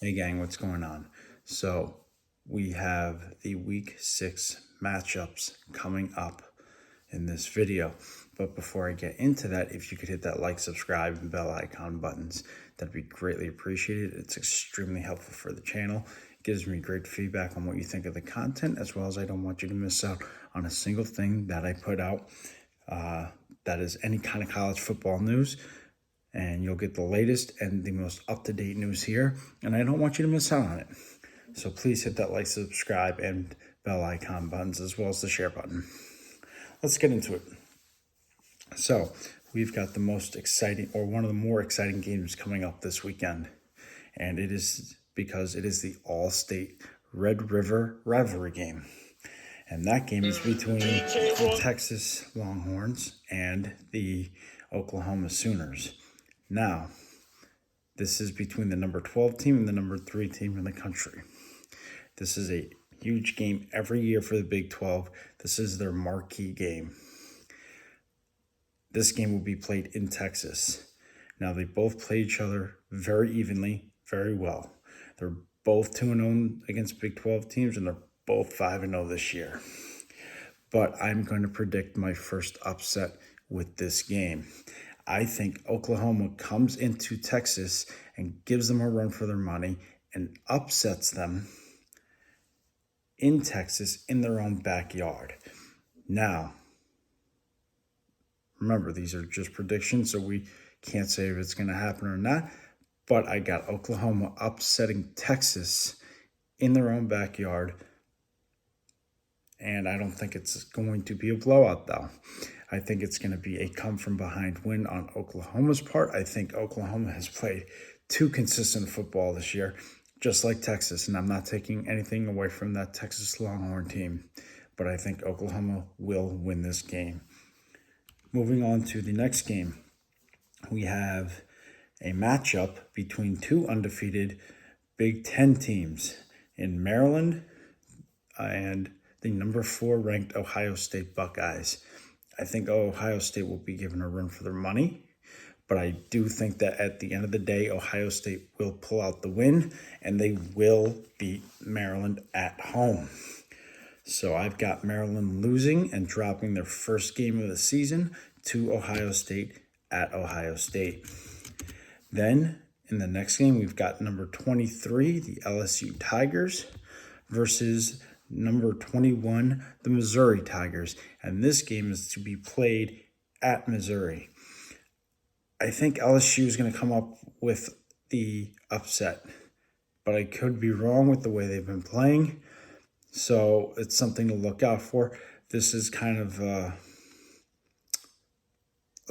Hey gang, what's going on? So we have the week 6 matchups coming up in this video. But before I get into that, if you could hit that like, subscribe, and bell icon buttons, that'd be greatly appreciated. It's extremely helpful for the channel. It gives me great feedback on what you think of the content, as well as I don't want you to miss out on a single thing that I put out that is any kind of college football news. And you'll get the latest and the most up-to-date news here, and I don't want you to miss out on it. So please hit that like, subscribe, and bell icon buttons, as well as the share button. Let's get into it. So we've got the most exciting, or one of the more exciting games coming up this weekend, and it is because it is the All-State Red River rivalry game. And that game is between the Texas Longhorns and the Oklahoma Sooners. Now, this is between the number 12 team and the number 3 team in the country. This is a huge game every year for the Big 12. This is their marquee game. This game will be played in Texas. Now, they both play each other very evenly, very well. They're both 2-0 against Big 12 teams, and they're both 5-0 this year. But I'm going to predict my first upset with this game. I think Oklahoma comes into Texas and gives them a run for their money and upsets them in Texas in their own backyard. Now, remember, these are just predictions, so we can't say if it's going to happen or not. But I got Oklahoma upsetting Texas in their own backyard. And I don't think it's going to be a blowout, though. I think it's going to be a come-from-behind win on Oklahoma's part. I think Oklahoma has played too consistent football this year, just like Texas. And I'm not taking anything away from that Texas Longhorn team. But I think Oklahoma will win this game. Moving on to the next game, we have a matchup between two undefeated Big Ten teams in Maryland and the number 4 ranked Ohio State Buckeyes. I think Ohio State will be given a run for their money, but I do think that at the end of the day, Ohio State will pull out the win, and they will beat Maryland at home. So I've got Maryland losing and dropping their first game of the season to Ohio State at Ohio State. Then in the next game, we've got number 23, the LSU Tigers, versus number 21, the Missouri Tigers. And this game is to be played at Missouri. I think LSU is going to come up with the upset, but I could be wrong with the way they've been playing. So it's something to look out for. This is kind of a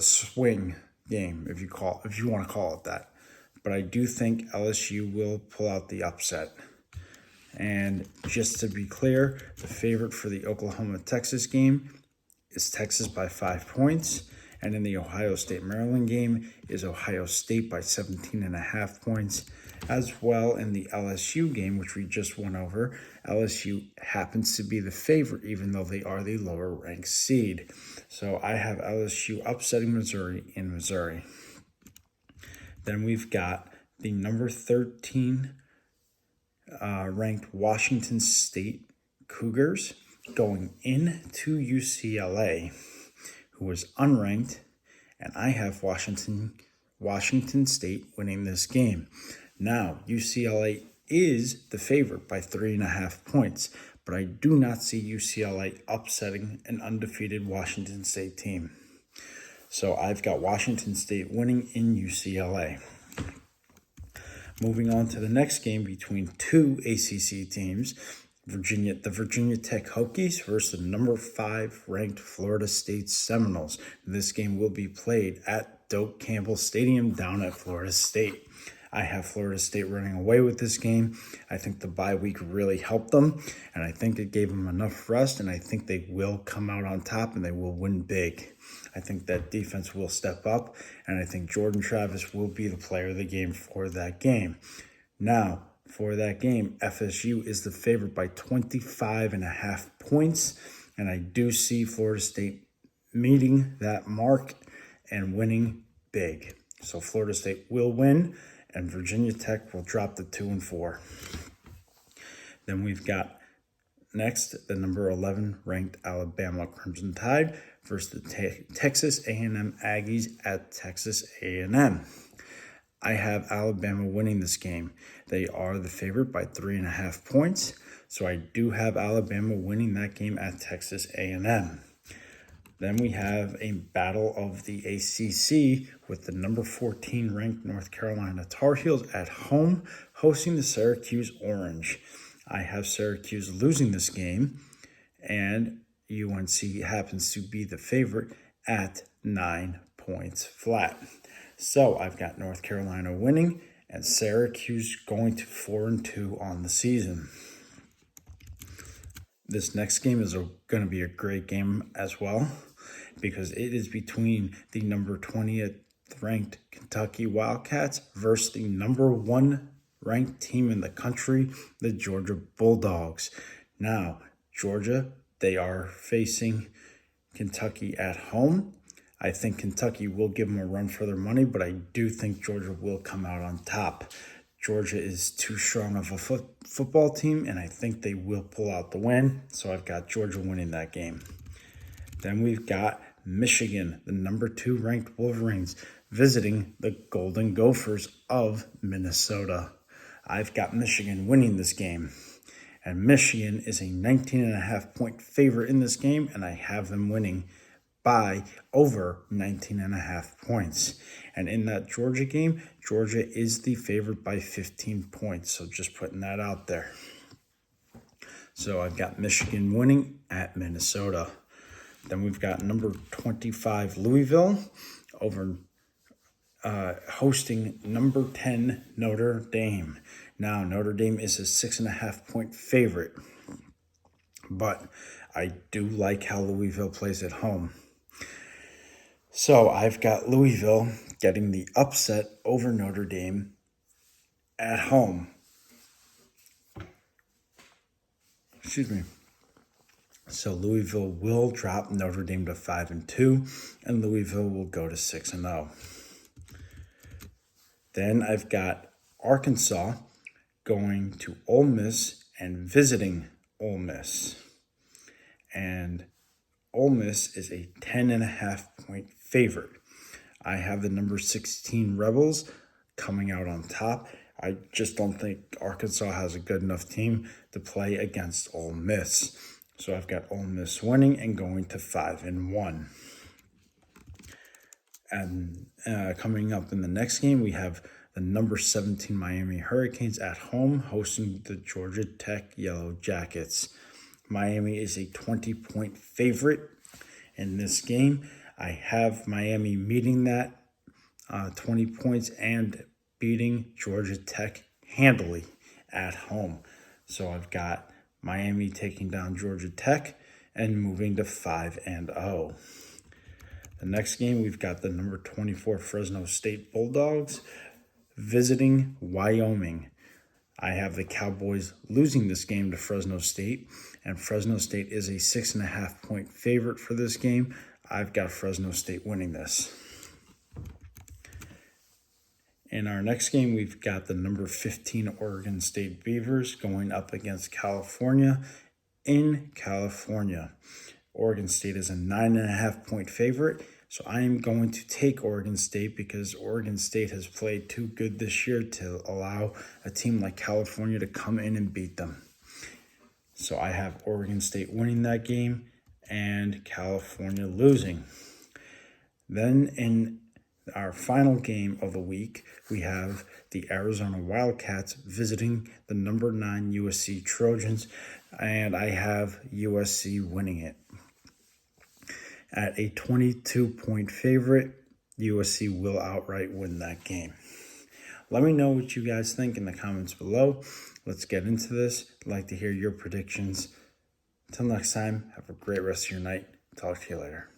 swing game, if you want to call it that. But I do think LSU will pull out the upset. And just to be clear, the favorite for the Oklahoma-Texas game is Texas by 5 points. And in the Ohio State-Maryland game is Ohio State by 17.5 points. As well, in the LSU game, which we just went over, LSU happens to be the favorite, even though they are the lower-ranked seed. So I have LSU upsetting Missouri in Missouri. Then we've got the number 13 ranked Washington State Cougars going into UCLA, who was unranked, and I have Washington State winning this game. Now, UCLA is the favorite by 3.5 points, but I do not see UCLA upsetting an undefeated Washington State team. So I've got Washington State winning in UCLA. Moving on to the next game between two ACC teams, the Virginia Tech Hokies versus the number 5 ranked Florida State Seminoles. This game will be played at Doak Campbell Stadium down at Florida State. I have Florida State running away with this game. I think the bye week really helped them, and I think it gave them enough rest, and I think they will come out on top and they will win big. I think that defense will step up, and I think Jordan Travis will be the player of the game for that game. Now, for that game, FSU is the favorite by 25.5 points, and I do see Florida State meeting that mark and winning big. So Florida State will win, and Virginia Tech will drop to 2-4. Then we've got next the number 11 ranked Alabama Crimson Tide versus the Texas A&M Aggies at Texas A&M. I have Alabama winning this game. They are the favorite by 3.5 points, so I do have Alabama winning that game at Texas A&M. Then we have a battle of the ACC with the number 14 ranked North Carolina Tar Heels at home hosting the Syracuse Orange. I have Syracuse losing this game, and UNC happens to be the favorite at 9 points flat. So I've got North Carolina winning and Syracuse going to 4-2 on the season. This next game is going to be a great game as well because it is between the number 20th ranked Kentucky Wildcats versus the number 1 ranked team in the country, the Georgia Bulldogs. Now, Georgia, they are facing Kentucky at home. I think Kentucky will give them a run for their money, but I do think Georgia will come out on top. Georgia is too strong of a football team, and I think they will pull out the win. So I've got Georgia winning that game. Then we've got Michigan, the number 2 ranked Wolverines, visiting the Golden Gophers of Minnesota. I've got Michigan winning this game. And Michigan is a 19.5 point favorite in this game, and I have them winning by over 19.5 points. And in that Georgia game, Georgia is the favorite by 15 points. So just putting that out there. So I've got Michigan winning at Minnesota. Then we've got number 25 Louisville over hosting number 10 Notre Dame. Now Notre Dame is a 6.5 point favorite, but I do like how Louisville plays at home. So I've got Louisville getting the upset over Notre Dame at home. Excuse me. So Louisville will drop Notre Dame to 5-2, and Louisville will go to 6-0. Then I've got Arkansas going to Ole Miss and visiting Ole Miss. And Ole Miss is a 10.5 point favorite. I have the number 16 Rebels coming out on top. I just don't think Arkansas has a good enough team to play against Ole Miss. So I've got Ole Miss winning and going to 5-1. And coming up in the next game, we have the number 17 Miami Hurricanes at home hosting the Georgia Tech Yellow Jackets. Miami is a 20-point favorite in this game. I have Miami meeting that 20 points and beating Georgia Tech handily at home. So I've got Miami taking down Georgia Tech and moving to 5-0. The next game, we've got the number 24 Fresno State Bulldogs visiting Wyoming. I have the Cowboys losing this game to Fresno State, and Fresno State is a 6.5 point favorite for this game. I've got Fresno State winning this. In our next game, we've got the number 15 Oregon State Beavers going up against California in California. Oregon State is a 9.5 point favorite, so I am going to take Oregon State because Oregon State has played too good this year to allow a team like California to come in and beat them. So I have Oregon State winning that game and California losing. Then in our final game of the week, we have the Arizona Wildcats visiting the number 9 USC Trojans, and I have USC winning it. At a 22-point favorite, USC will outright win that game. Let me know what you guys think in the comments below. Let's get into this. I'd like to hear your predictions. Until next time, have a great rest of your night. Talk to you later.